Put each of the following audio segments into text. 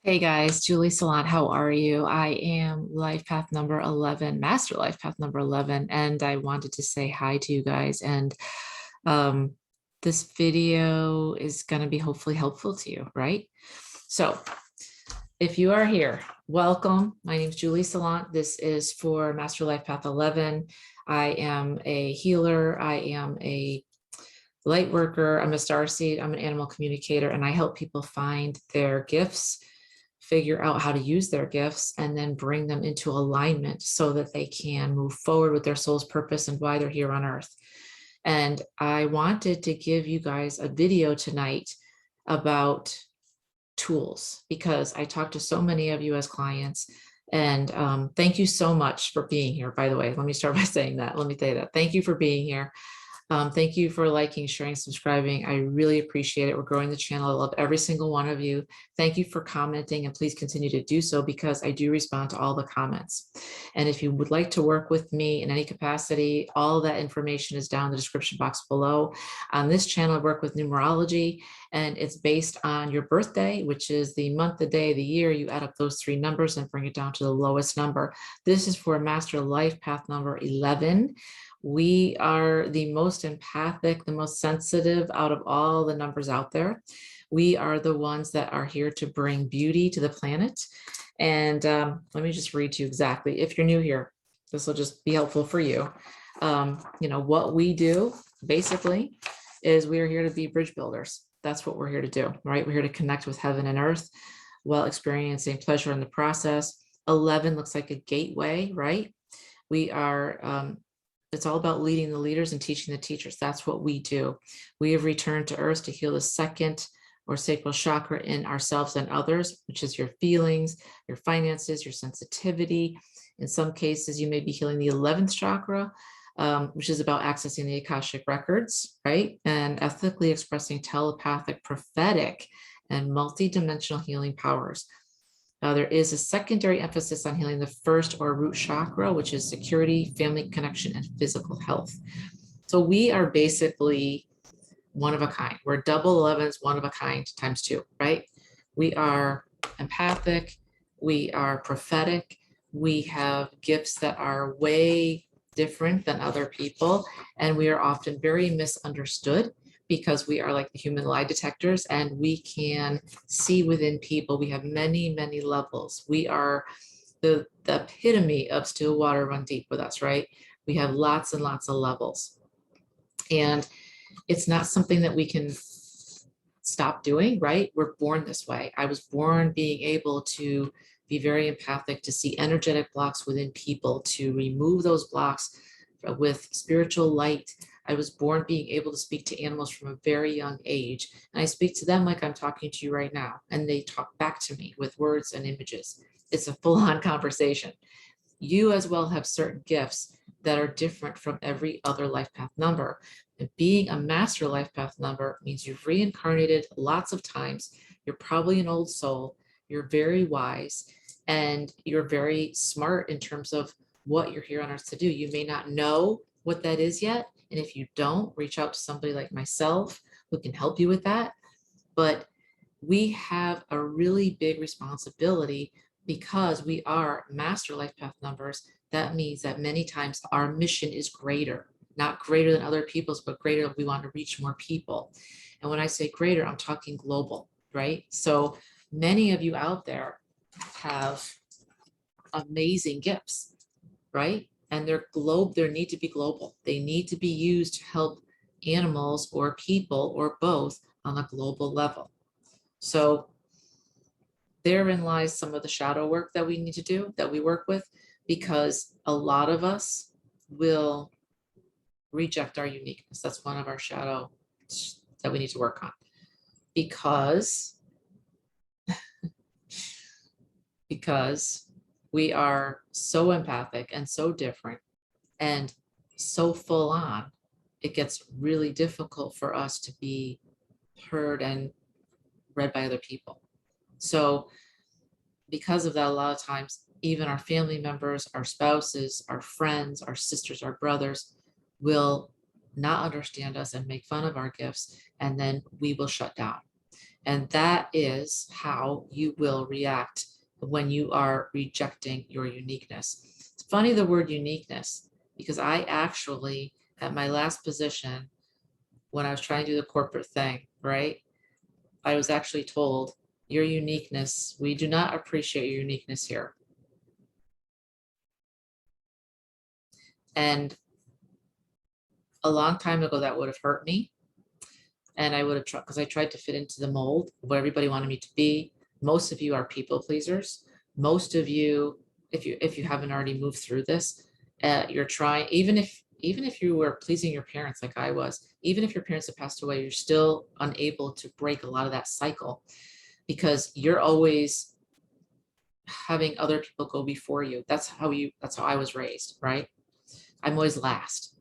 Hey guys, Julie Saillant, how are you? I am life path number 11, master life path number 11, and I wanted to say hi to you guys. And um, this video is going to be hopefully helpful to you, right? So if you are here, welcome. My name is Julie Saillant. This is for Master Life Path 11. I am a healer. I am a light worker. I'm a starseed. I'm an animal communicator, and I help people find their gifts, figure out how to use their gifts, and then bring them into alignment so that they can move forward with their soul's purpose and why they're here on earth. And I wanted to give you guys a video tonight about tools because I talked to so many of you as clients. And thank you so much for being here. By the way, let me start by saying that. Let me say that. Thank you for being here. Thank you for liking, sharing, subscribing. I really appreciate it. We're growing the channel. I love every single one of you. Thank you for commenting, and please continue to do so because I do respond to all the comments. And if you would like to work with me in any capacity, all that information is down in the description box below. On this channel, I work with numerology, and it's based on your birthday, which is the month, the day, the year. You add up those three numbers and bring it down to the lowest number. This is for Master Life Path number 11. We are the most empathic, the most sensitive out of all the numbers out there. We are the ones that are here to bring beauty to the planet. And let me just read to you exactly. If you're new here, this will just be helpful for you. What we do basically is we are here to be bridge builders. That's what we're here to do, right? We're here to connect with heaven and earth while experiencing pleasure in the process. 11 looks like a gateway, right? We are it's all about leading the leaders and teaching the teachers. That's what we do. We have returned to earth to heal the second or sacral chakra in ourselves and others, which is your feelings, your finances, your sensitivity. In some cases, you may be healing the 11th chakra, which is about accessing the Akashic records, right? And ethically expressing telepathic, prophetic, and multidimensional healing powers. There is a secondary emphasis on healing the first or root chakra, which is security, family connection, and physical health. So we are basically one of a kind. We're double 11s, one of a kind times two, right? We are empathic. We are prophetic. We have gifts that are way different than other people. And we are often very misunderstood because we are like the human lie detectors and we can see within people. We have many, many levels. We are the epitome of still water run deep with us, right? We have lots and lots of levels. And it's not something that we can stop doing, right? We're born this way. I was born being able to be very empathic, to see energetic blocks within people, to remove those blocks with spiritual light. I was born being able to speak to animals from a very young age. And I speak to them like I'm talking to you right now. And they talk back to me with words and images. It's a full-on conversation. You as well have certain gifts that are different from every other life path number. And being a master life path number means you've reincarnated lots of times. You're probably an old soul. You're very wise and you're very smart in terms of what you're here on earth to do. You may not know what that is yet. And if you don't, reach out to somebody like myself who can help you with that. But we have a really big responsibility because we are master life path numbers. That means that many times our mission is greater, not greater than other people's, but greater. We want to reach more people. And when I say greater, I'm talking global, right? So many of you out there have amazing gifts, right? And they're they need to be global. They need to be used to help animals or people or both on a global level. So therein lies some of the shadow work that we need to do, that we work with, because a lot of us will reject our uniqueness. That's one of our shadow that we need to work on, because we are so empathic and so different and so full on, it gets really difficult for us to be heard and read by other people. So because of that, a lot of times, even our family members, our spouses, our friends, our sisters, our brothers will not understand us and make fun of our gifts, and then we will shut down. And that is how you will react when you are rejecting your uniqueness. It's funny, the word uniqueness, because I actually, at my last position, when I was trying to do the corporate thing, right? I was actually told, your uniqueness, we do not appreciate your uniqueness here. And a long time ago, that would have hurt me. And I would have tried, because I tried to fit into the mold of what everybody wanted me to be. Most of you are people pleasers. Most of you, if you haven't already moved through this, you're trying, even if you were pleasing your parents like I was, even if your parents have passed away, you're still unable to break a lot of that cycle, because you're always having other people go before you. That's how I was raised, right? I'm always last.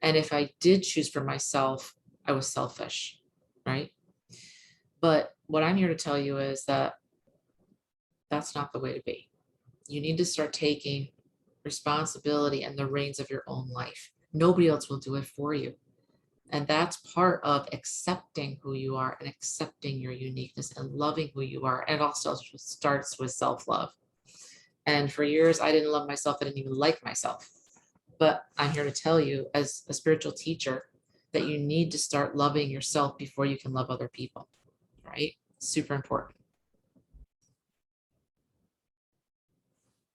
And if I did choose for myself, I was selfish, right? But what I'm here to tell you is that that's not the way to be. You need to start taking responsibility and the reins of your own life. Nobody else will do it for you. And that's part of accepting who you are and accepting your uniqueness and loving who you are. And it also starts with self-love. And for years, I didn't love myself. I didn't even like myself. But I'm here to tell you, as a spiritual teacher, that you need to start loving yourself before you can love other people, right? Super important.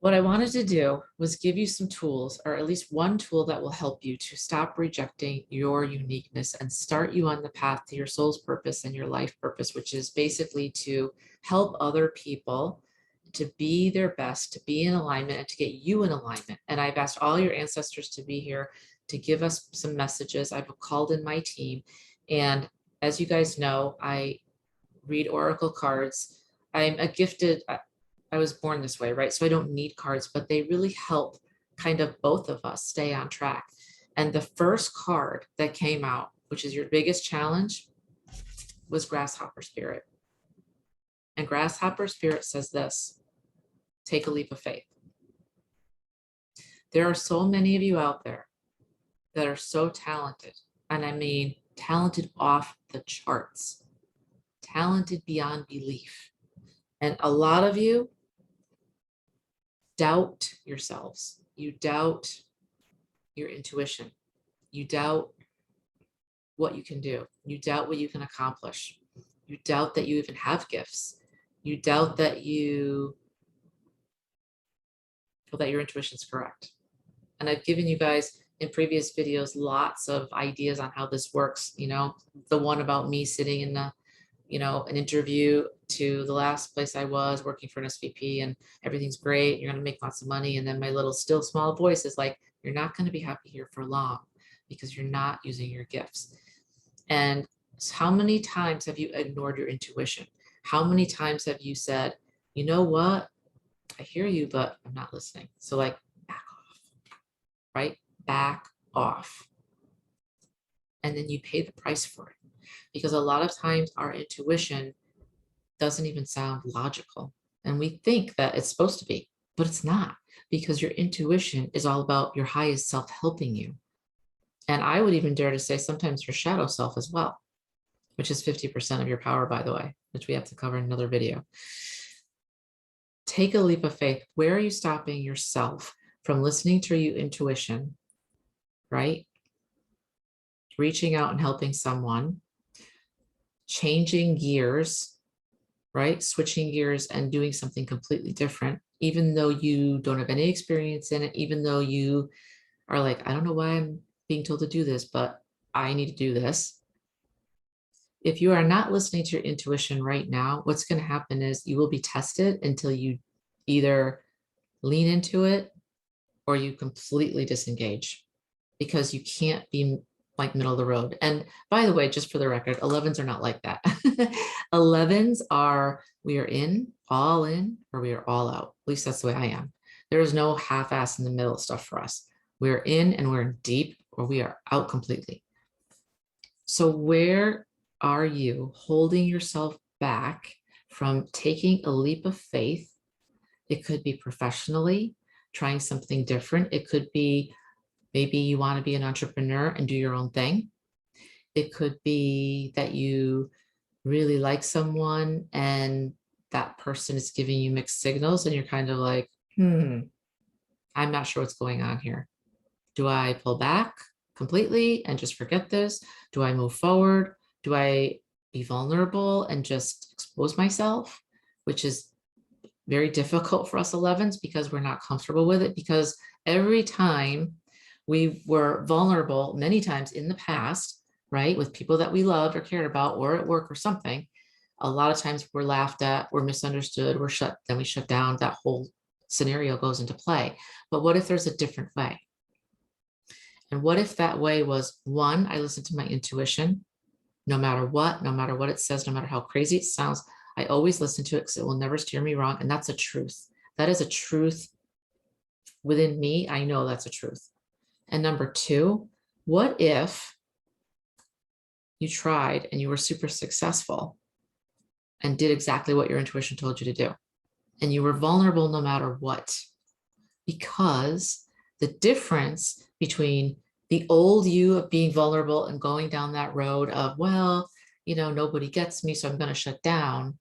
What I wanted to do was give you some tools, or at least one tool that will help you to stop rejecting your uniqueness and start you on the path to your soul's purpose and your life purpose, which is basically to help other people to be their best, to be in alignment, and to get you in alignment. And I've asked all your ancestors to be here to give us some messages. I've called in my team. And as you guys know, I read oracle cards. I'm a gifted, I was born this way, right? So I don't need cards, but they really help kind of both of us stay on track. And the first card that came out, which is your biggest challenge, was Grasshopper Spirit. And Grasshopper Spirit says this: take a leap of faith. There are so many of you out there that are so talented. And I mean, talented off the charts, talented beyond belief. And a lot of you doubt yourselves. You doubt your intuition. You doubt what you can do. You doubt what you can accomplish. You doubt that you even have gifts. You doubt that you feel that your intuition is correct. And I've given you guys in previous videos lots of ideas on how this works. You know, the one about me sitting in the, an interview to the last place I was working for an SVP, and everything's great. You're going to make lots of money. And then my little still small voice is like, you're not going to be happy here for long because you're not using your gifts. And how many times have you ignored your intuition? How many times have you said, you know what? I hear you, but I'm not listening. So like, back off, right? Back off. And then you pay the price for it. Because a lot of times our intuition doesn't even sound logical. And we think that it's supposed to be, but it's not, because your intuition is all about your highest self helping you. And I would even dare to say sometimes your shadow self as well, which is 50% of your power, by the way, which we have to cover in another video. Take a leap of faith. Where are you stopping yourself from listening to your intuition, right? Reaching out and helping someone, changing gears, right? Switching gears and doing something completely different, even though you don't have any experience in it, even though you are like, I don't know why I'm being told to do this, but I need to do this. If you are not listening to your intuition right now, what's going to happen is you will be tested until you either lean into it or you completely disengage, because you can't be like middle of the road. And by the way, just for the record, 11s are not like that. 11s are, we are all in, or we are all out. At least that's the way I am. There is no half-ass in the middle stuff for us. We're in and we're deep, or we are out completely. So where are you holding yourself back from taking a leap of faith? It could be professionally, trying something different. It could be maybe you want to be an entrepreneur and do your own thing. It could be that you really like someone and that person is giving you mixed signals and you're kind of like, I'm not sure what's going on here. Do I pull back completely and just forget this? Do I move forward? Do I be vulnerable and just expose myself, which is very difficult for us 11s because we're not comfortable with it, because every time we were vulnerable, many times in the past, right, with people that we loved or cared about or at work or something, a lot of times we're laughed at, we're misunderstood, then we shut down. That whole scenario goes into play. But what if there's a different way? And what if that way was, one, I listen to my intuition, no matter what it says, no matter how crazy it sounds, I always listen to it because it will never steer me wrong. And that's a truth. That is a truth within me. I know that's a truth. And number two, what if you tried and you were super successful and did exactly what your intuition told you to do? And you were vulnerable no matter what? Because the difference between the old you of being vulnerable and going down that road of, well, nobody gets me, so I'm going to shut down,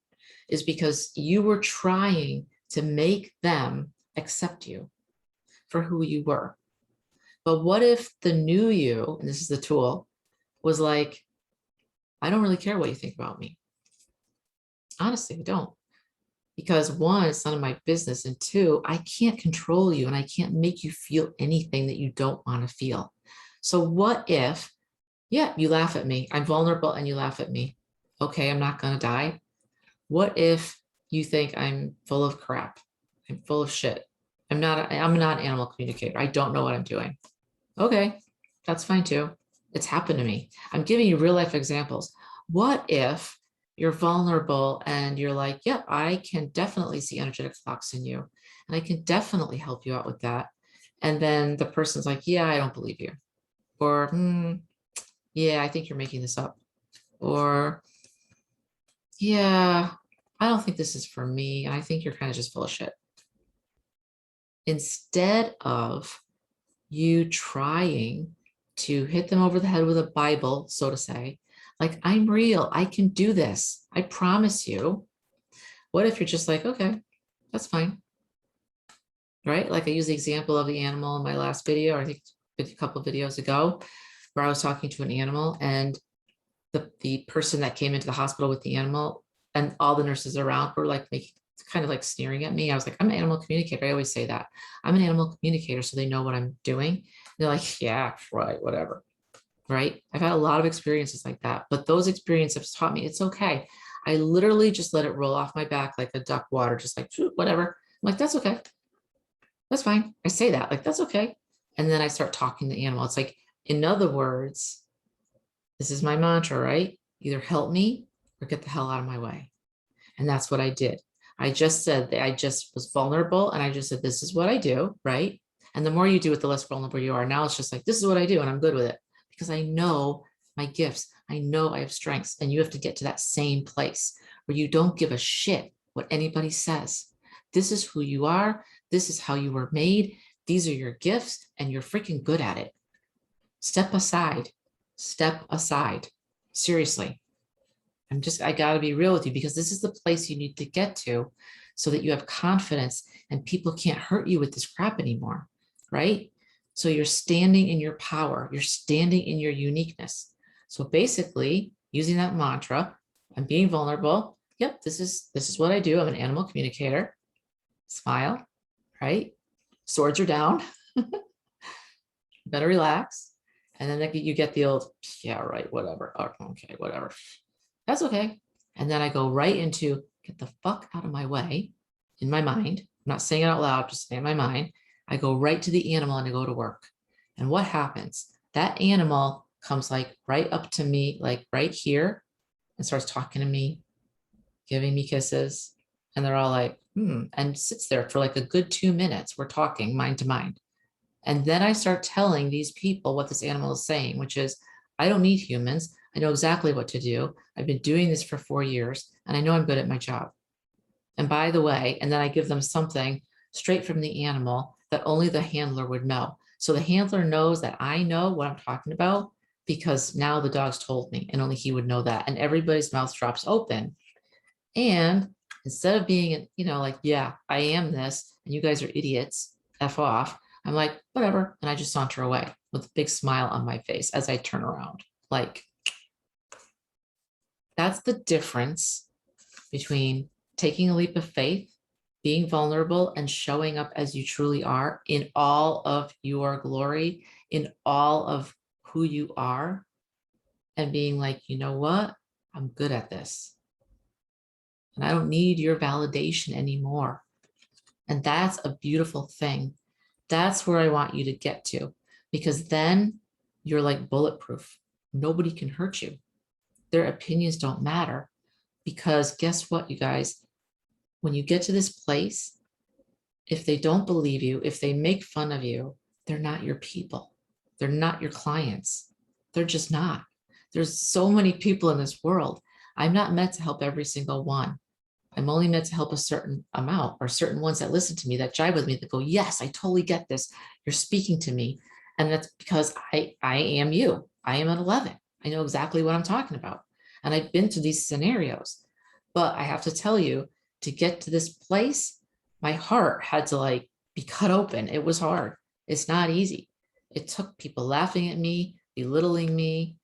is because you were trying to make them accept you for who you were. But what if the new you, and this is the tool, was like, I don't really care what you think about me. Honestly, I don't. Because one, it's none of my business. And two, I can't control you and I can't make you feel anything that you don't want to feel. So what if, yeah, you laugh at me. I'm vulnerable and you laugh at me. Okay, I'm not going to die. What if you think I'm full of crap? I'm full of shit. I'm not an animal communicator. I don't know what I'm doing. Okay, that's fine too. It's happened to me. I'm giving you real life examples. What if you're vulnerable and you're like, yep, I can definitely see energetic flux in you. And I can definitely help you out with that. And then the person's like, yeah, I don't believe you. Or, yeah, I think you're making this up. Or, yeah, I don't think this is for me. And I think you're kind of just full of shit. Instead of you trying to hit them over the head with a Bible, so to say, like, I'm real, I can do this, I promise you. What if you're just like, okay, that's fine, right? Like I use the example of the animal in my last video, or I think a couple of videos ago, where I was talking to an animal and the person that came into the hospital with the animal and all the nurses around were like kind of like sneering at me. I was like, I'm an animal communicator. I always say that. I'm an animal communicator, so they know what I'm doing. And they're like, yeah, right, whatever. Right? I've had a lot of experiences like that, but those experiences have taught me it's okay. I literally just let it roll off my back like a duck water, just like, whatever. I'm like, that's okay. That's fine. I say that, like, that's okay. And then I start talking to the animal. It's like, in other words, this is my mantra, right? Either help me or get the hell out of my way. And that's what I did. I just said that I just was vulnerable and I just said, this is what I do, right? And the more you do it, the less vulnerable you are. Now it's just like, this is what I do and I'm good with it because I know my gifts. I know I have strengths, and you have to get to that same place where you don't give a shit what anybody says. This is who you are. This is how you were made. These are your gifts and you're freaking good at it. Step aside. Step aside. Seriously. I got to be real with you because this is the place you need to get to so that you have confidence and people can't hurt you with this crap anymore, right? So you're standing in your power. You're standing in your uniqueness. So basically, using that mantra, I'm being vulnerable. Yep, this is what I do. I'm an animal communicator. Smile, right? Swords are down. Better relax. And then you get the old, yeah, right, whatever. Oh, okay, whatever. That's okay. And then I go right into get the fuck out of my way in my mind. I'm not saying it out loud, just saying in my mind. I go right to the animal and I go to work. And what happens? That animal comes like right up to me, like right here, and starts talking to me, giving me kisses. And they're all like, and sits there for like a good 2 minutes. We're talking mind to mind. And then I start telling these people what this animal is saying, which is, I don't need humans. I know exactly what to do. I've been doing this for 4 years and I know I'm good at my job. And by the way, and then I give them something straight from the animal that only the handler would know. So the handler knows that I know what I'm talking about because now the dog's told me and only he would know that. And everybody's mouth drops open. And instead of being, like, yeah, I am this, and you guys are idiots, F off, I'm like, whatever. And I just saunter away with a big smile on my face as I turn around. Like, that's the difference between taking a leap of faith, being vulnerable, and showing up as you truly are in all of your glory, in all of who you are, and being like, you know what? I'm good at this. And I don't need your validation anymore. And that's a beautiful thing. That's where I want you to get to, because then you're like bulletproof. Nobody can hurt you. Their opinions don't matter, because guess what, you guys? When you get to this place, if they don't believe you, if they make fun of you, they're not your people. They're not your clients. They're just not. There's so many people in this world. I'm not meant to help every single one. I'm only meant to help a certain amount, or certain ones that listen to me, that jive with me, that go, yes, I totally get this. You're speaking to me. And that's because I am you. I am an 11. I know exactly what I'm talking about. And I've been to these scenarios. But I have to tell you, to get to this place, my heart had to like be cut open. It was hard. It's not easy. It took people laughing at me, belittling me,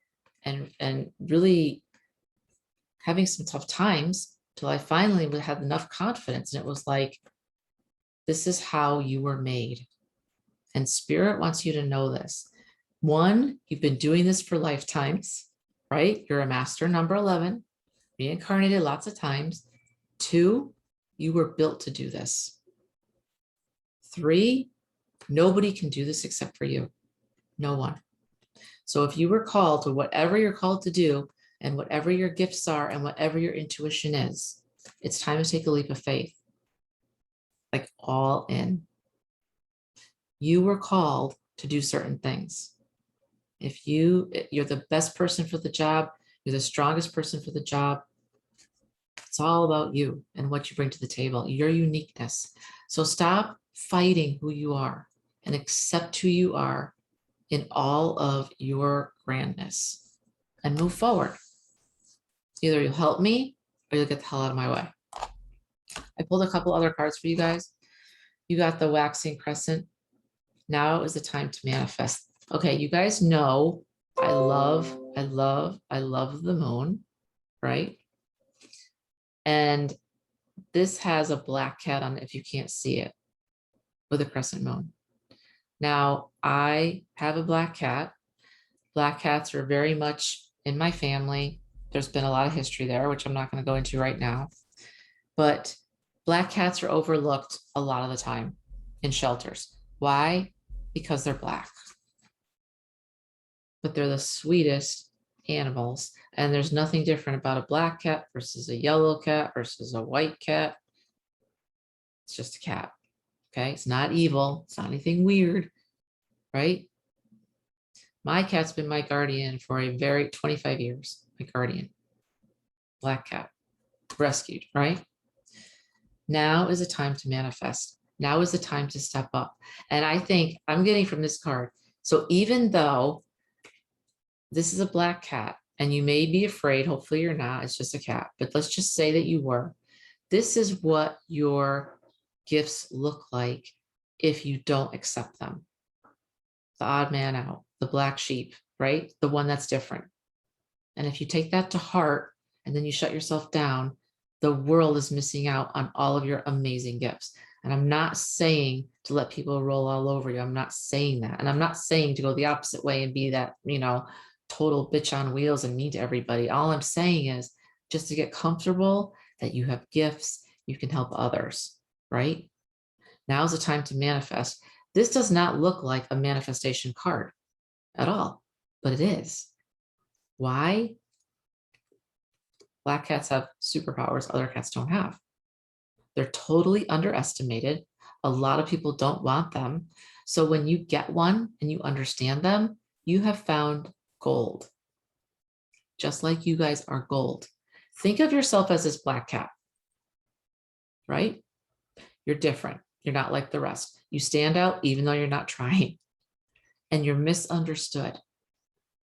and really having some tough times till I finally had enough confidence. And it was like, this is how you were made. And Spirit wants you to know this. One, you've been doing this for lifetimes, right? You're a master number 11, reincarnated lots of times. 2, you were built to do this. 3, nobody can do this except for you. No one. So if you were called to whatever you're called to do, and whatever your gifts are, and whatever your intuition is, it's time to take a leap of faith. Like, all in. You were called to do certain things. If you're the best person for the job, you're the strongest person for the job, it's all about you and what you bring to the table, your uniqueness. So stop fighting who you are and accept who you are in all of your grandness and move forward. Either you'll help me or you'll get the hell out of my way. I pulled a couple other cards for you guys. You got the waxing crescent. Now is the time to manifest. Okay, you guys know I love the moon, right? And this has a black cat on it, if you can't see it, with a crescent moon. Now, I have a black cat. Black cats are very much in my family. There's been a lot of history there, which I'm not going to go into right now. But black cats are overlooked a lot of the time in shelters. Why? Because they're black. But they're the sweetest animals. And there's nothing different about a black cat versus a yellow cat versus a white cat. It's just a cat. Okay. It's not evil. It's not anything weird. Right. My cat's been my guardian for a very 25 years. My guardian. Black cat. Rescued. Right. Now is the time to manifest. Now is the time to step up. And I think I'm getting from this card. So even though this is a black cat and you may be afraid, hopefully you're not, it's just a cat, but let's just say that you were. This is what your gifts look like if you don't accept them. The odd man out, the black sheep, right? The one that's different. And if you take that to heart and then you shut yourself down, the world is missing out on all of your amazing gifts. And I'm not saying to let people roll all over you. I'm not saying that. And I'm not saying to go the opposite way and be that, total bitch on wheels and mean to everybody. All I'm saying is just to get comfortable that you have gifts, you can help others, right? Now's the time to manifest. This does not look like a manifestation card at all, but it is. Why? Black cats have superpowers other cats don't have. They're totally underestimated. A lot of people don't want them. So when you get one and you understand them, you have found gold. Just like you guys are gold. Think of yourself as this black cat, right? You're different. You're not like the rest. You stand out even though you're not trying. And you're misunderstood.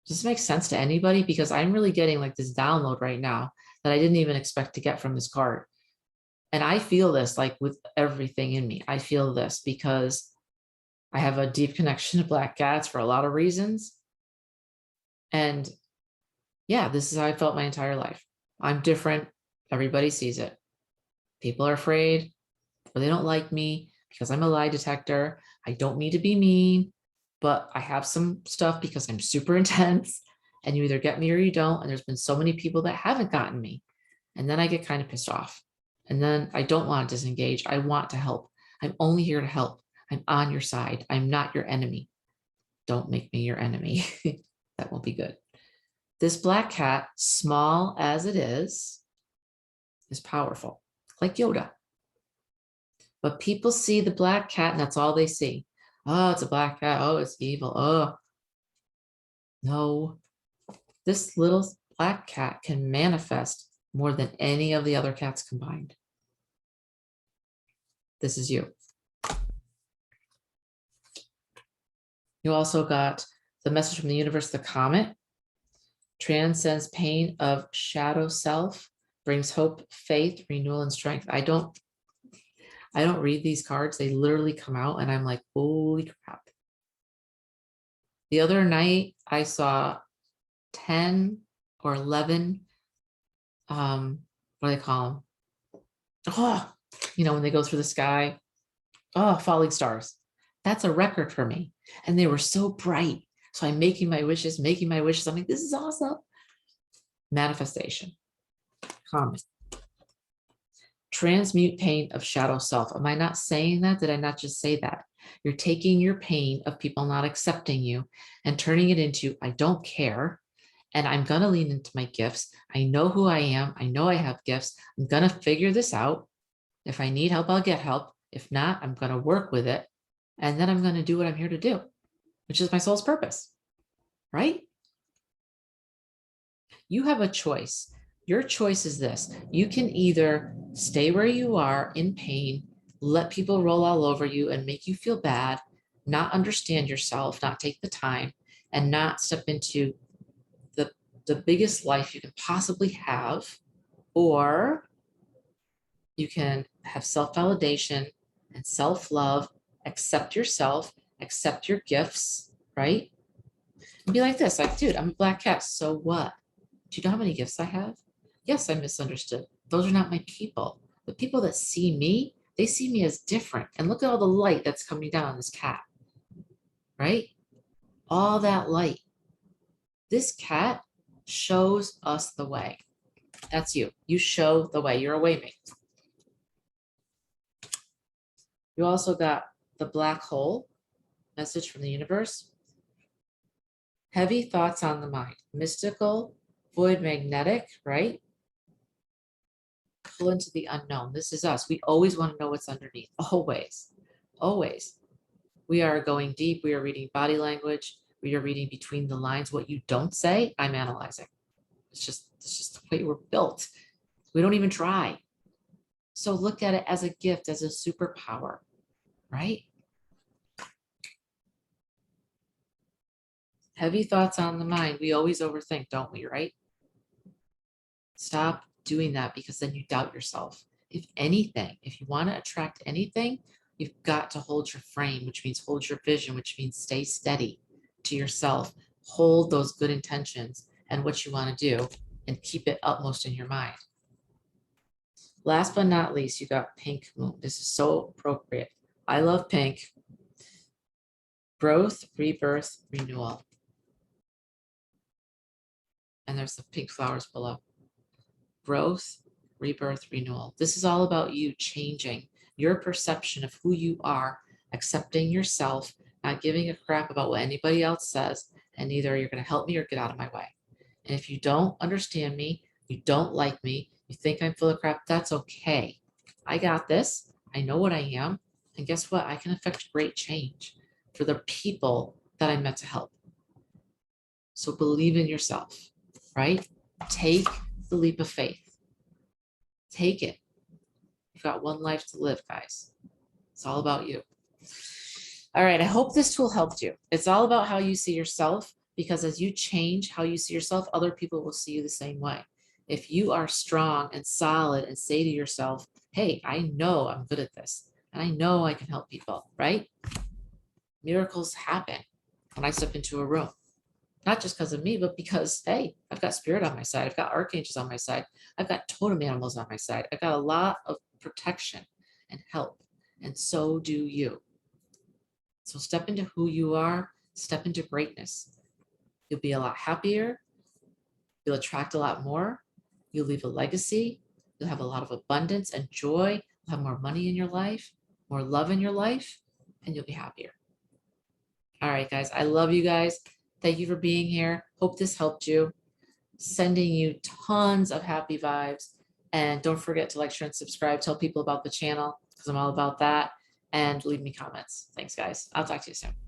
Does this make sense to anybody? Because I'm really getting like this download right now that I didn't even expect to get from this card. And I feel this like with everything in me. I feel this because I have a deep connection to black cats for a lot of reasons. And yeah, this is how I felt my entire life. I'm different. Everybody sees it. People are afraid or they don't like me because I'm a lie detector. I don't mean to be mean, but I have some stuff because I'm super intense and you either get me or you don't. And there's been so many people that haven't gotten me. And then I get kind of pissed off. And then I don't want to disengage. I want to help. I'm only here to help. I'm on your side. I'm not your enemy. Don't make me your enemy. That won't be good. This black cat, small as it is powerful, like Yoda. But people see the black cat and that's all they see. Oh, it's a black cat. Oh, it's evil. Oh, no. This little black cat can manifest more than any of the other cats combined. This is you. You also got the message from the universe, the comet. Transcends pain of shadow self, brings hope, faith, renewal, and strength. I don't read these cards. They literally come out and I'm like, holy crap. The other night I saw 10 or 11, what do they call them? Oh, you know, when they go through the sky, oh, falling stars. That's a record for me. And they were so bright. So I'm making my wishes. I'm like, this is awesome. Manifestation. Comment. Transmute pain of shadow self. Am I not saying that? Did I not just say that? You're taking your pain of people not accepting you and turning it into, I don't care. And I'm going to lean into my gifts. I know who I am. I know I have gifts. I'm going to figure this out. If I need help, I'll get help. If not, I'm going to work with it. And then I'm going to do what I'm here to do, which is my soul's purpose, right? You have a choice. Your choice is this. You can either stay where you are in pain, let people roll all over you and make you feel bad, not understand yourself, not take the time, and not step into the biggest life you can possibly have, or you can have self-validation and self-love, accept yourself, accept your gifts, right? And be like this, like, dude, I'm a black cat, so what? Do you know how many gifts I have? Yes, I'm misunderstood. Those are not my people. The people that see me, they see me as different. And look at all the light that's coming down on this cat, right? All that light. This cat shows us the way. That's you. You show the way. You're a waymate. You also got the black hole, message from the universe. Heavy thoughts on the mind. Mystical, void magnetic, right? Pull into the unknown. This is us. We always want to know what's underneath. Always. Always. We are going deep. We are reading body language. We are reading between the lines. What you don't say, I'm analyzing. It's just the way we're built. We don't even try. So look at it as a gift, as a superpower, right? Heavy thoughts on the mind. We always overthink, don't we, right? Stop doing that because then you doubt yourself. If anything, if you want to attract anything, you've got to hold your frame, which means hold your vision, which means stay steady to yourself. Hold those good intentions and what you want to do and keep it utmost in your mind. Last but not least, you got pink moon. This is so appropriate. I love pink. Growth, rebirth, renewal. And there's the pink flowers below. Growth, rebirth, renewal. This is all about you changing your perception of who you are, accepting yourself, not giving a crap about what anybody else says, and either you're going to help me or get out of my way. And if you don't understand me, you don't like me, you think I'm full of crap, that's okay. I got this. I know what I am. And guess what? I can affect great change for the people that I'm meant to help. So believe in yourself, right? Take the leap of faith. Take it. You've got one life to live, guys. It's all about you. All right, I hope this tool helped you. It's all about how you see yourself, because as you change how you see yourself, other people will see you the same way. If you are strong and solid and say to yourself, hey, I know I'm good at this and I know I can help people, right? Miracles happen when I step into a room, not just because of me, but because, hey, I've got spirit on my side. I've got archangels on my side. I've got totem animals on my side. I've got a lot of protection and help. And so do you. So step into who you are, step into greatness. You'll be a lot happier. You'll attract a lot more. You'll leave a legacy. You'll have a lot of abundance and joy. You'll have more money in your life, more love in your life, and you'll be happier. All right, guys, I love you guys. Thank you for being here. Hope this helped you. Sending you tons of happy vibes. And don't forget to like, share, and subscribe. Tell people about the channel because I'm all about that. And leave me comments. Thanks, guys. I'll talk to you soon.